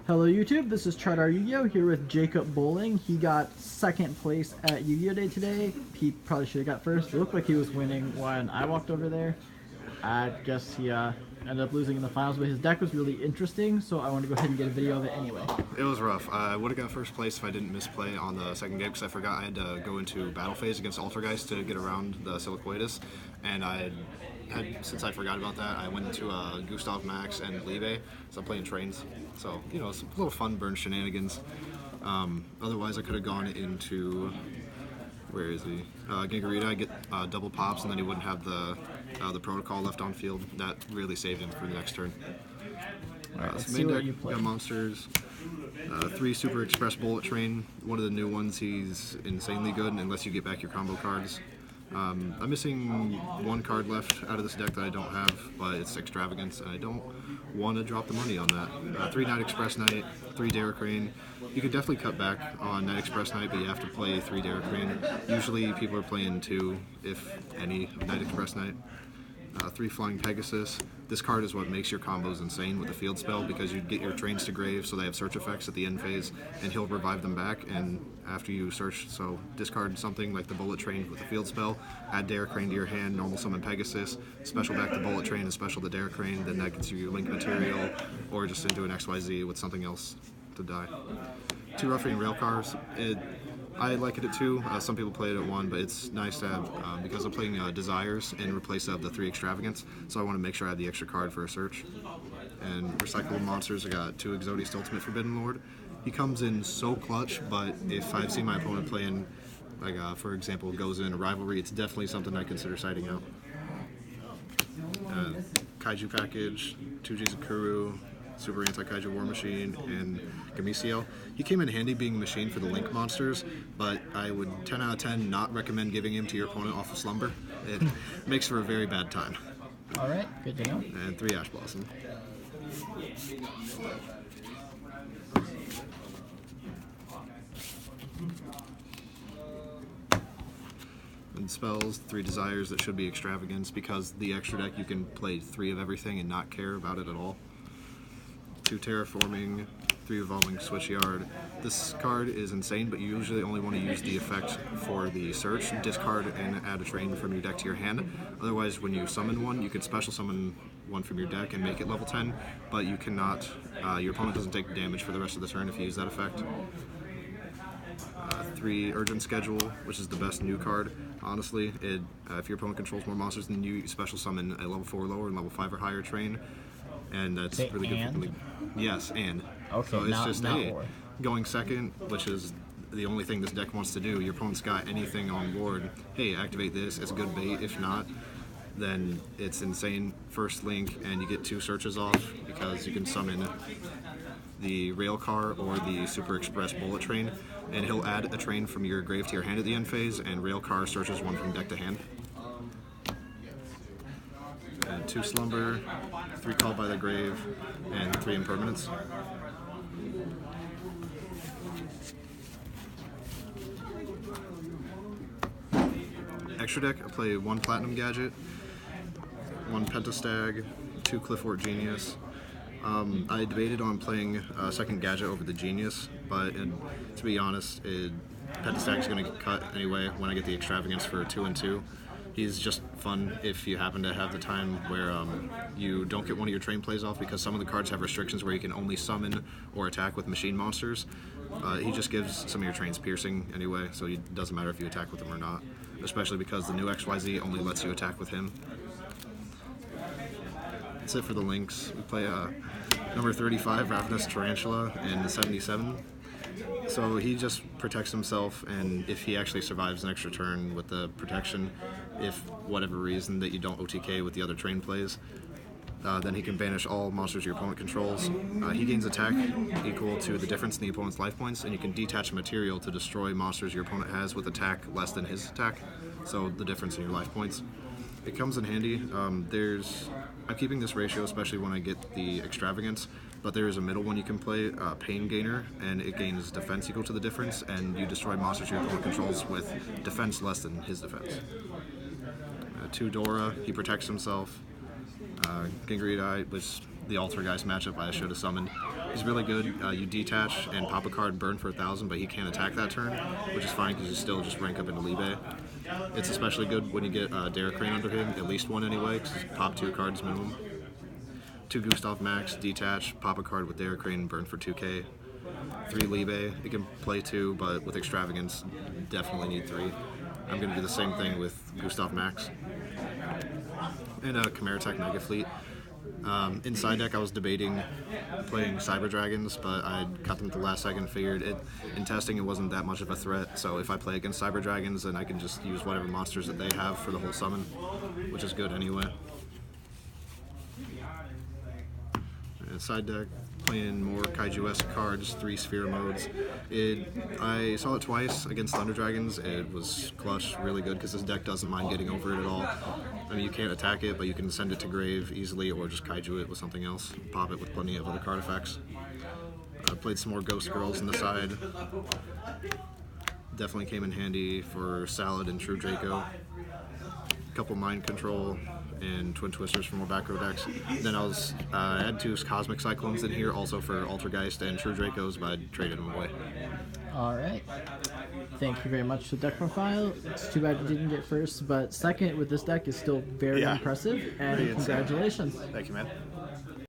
Hello YouTube, this is ChardarYuGiOh here with Jacob Bowling. He got second place at Yu-Gi-Oh! Day today. He probably should have got first. It looked like he was winning when I walked over there. I guess he ended up losing in the finals, but his deck was really interesting, so I wanted to go ahead and get a video of it anyway. It was rough. I would have got first place if I didn't misplay on the second game because I forgot I had to go into battle phase against Altergeist to get around the Silicoides, and since I forgot about that, I went into Gustav Max and Liebe, so I'm playing trains. So, you know, it's a little fun burn shenanigans. Otherwise, I could have gone into, where is he? Gingarita. I get double pops, and then he wouldn't have the protocol left on field. That really saved him for the next turn. Let's So see main what you deck, play. got monsters, 3 Super Express Bullet Train. One of the new ones, he's insanely good unless you get back your combo cards. I'm missing 1 card left out of this deck that I don't have, but it's Extravagance, and I don't want to drop the money on that. 3 Night Express Knight, 3 Derek Rain. You could definitely cut back on Night Express Knight, but you have to play 3 Derek Rain. Usually people are playing 2, if any, of Night Express Knight. 3 Flying Pegasus. This card is what makes your combos insane with the field spell, because you get your trains to grave, so they have search effects at the end phase, and he'll revive them back, and after you search, so discard something like the Bullet Train with the field spell, add Derek Rain to your hand, normal summon Pegasus, special back the Bullet Train and special the Derek Rain, then that gets you your link material, or just into an XYZ with something else to die. 2 Ruffian Rail Cars. I like it at 2. Some people play it at 1, but it's nice to have because I'm playing Desires in place of the 3 Extravagance, so I want to make sure I have the extra card for a search. And recyclable monsters, I got 2 Exodia Ultimate Forbidden Lord. He comes in so clutch, but if I've seen my opponent playing, like for example, goes in a rivalry, it's definitely something I consider siding out. Kaiju package, 2 Jizukuru, Super Anti-Kaiju War Machine, and Gameciel. He came in handy being a machine for the Link monsters, but I would 10 out of 10 not recommend giving him to your opponent off of Slumber. It makes for a very bad time. Alright, good to know. And 3 Ash Blossom. And spells, 3 Desires that should be Extravagance, because the extra deck you can play 3 of everything and not care about it at all. 2 Terraforming, 3 Evolving Switchyard. This card is insane, but you usually only want to use the effect for the search, discard and add a train from your deck to your hand. Otherwise, when you summon one, you can special summon one from your deck and make it level 10, but you cannot, your opponent doesn't take damage for the rest of the turn if you use that effect. 3 Urgent Schedule, which is the best new card. Honestly, if your opponent controls more monsters than you special summon a level 4 or lower and level 5 or higher train, and that's really good for the. Yes, and. Okay, so it's not, just not war. Going second, which is the only thing this deck wants to do. Your opponent's got anything on board. Hey, activate this. It's good bait. If not, then it's insane. First link, and you get 2 searches off because you can summon the Rail Car or the Super Express Bullet Train, and he'll add a train from your grave to your hand at the end phase, and Rail Car searches 1 from deck to hand. And 2 Slumber, 3 Called by the Grave, and 3 Impermanence. Extra deck, I play 1 Platinum Gadget, 1 Pentastag, 2 Cliffort Genius. I debated on playing second Gadget over the Genius, but to be honest, Pentastag is going to get cut anyway when I get the Extravagance for 2 and 2. He's just fun if you happen to have the time where you don't get one of your train plays off, because some of the cards have restrictions where you can only summon or attack with machine monsters. He just gives some of your trains piercing anyway, so it doesn't matter if you attack with him or not, especially because the new XYZ only lets you attack with him. That's it for the links. We play number 35, Ravenous Tarantula, in the 77. So he just protects himself, and if he actually survives an extra turn with the protection, if whatever reason that you don't OTK with the other train plays, then he can banish all monsters your opponent controls. He gains attack equal to the difference in the opponent's life points, and you can detach material to destroy monsters your opponent has with attack less than his attack, so the difference in your life points. It comes in handy. I'm keeping this ratio, especially when I get the Extravagance, but there is a middle one you can play, Pain Gainer, and it gains defense equal to the difference, and you destroy monsters your opponent controls with defense less than his defense. 2 Dora, he protects himself. Gingarita was the Altergeist matchup I should have summoned. He's really good. You detach and pop a card, burn for 1,000, but he can't attack that turn, which is fine because you still just rank up into Libe. It's especially good when you get Derek Crane under him, at least one anyway, because pop 2 cards minimum. 2 Gustav Max, detach, pop a card with Derek Crane, burn for 2k. 3 Libe, it can play 2, but with Extravagance, definitely need 3. I'm going to do the same thing with Gustav Max. And Chimeratech Mega Fleet. Inside deck, I was debating playing Cyber Dragons, but I cut them at the last second. Figured in testing it wasn't that much of a threat. So if I play against Cyber Dragons, then I can just use whatever monsters that they have for the whole summon, which is good anyway. And side deck, playing more Kaiju-esque cards, 3 sphere modes. I saw it twice against Thunder Dragons. It was clutch, really good, because this deck doesn't mind getting over it at all. I mean, you can't attack it, but you can send it to grave easily, or just Kaiju it with something else. Pop it with plenty of other card effects. Played some more Ghost Girls on the side. Definitely came in handy for Salad and True Draco. A couple Mind Control and Twin Twisters for more back row decks. Then I had 2 Cosmic Cyclones in here, also for Altergeist and True Dracos, but I traded them away. Alright. Thank you very much for the deck profile. It's too bad you didn't get first, but second with this deck is still very impressive, and congratulations. Thank you, man.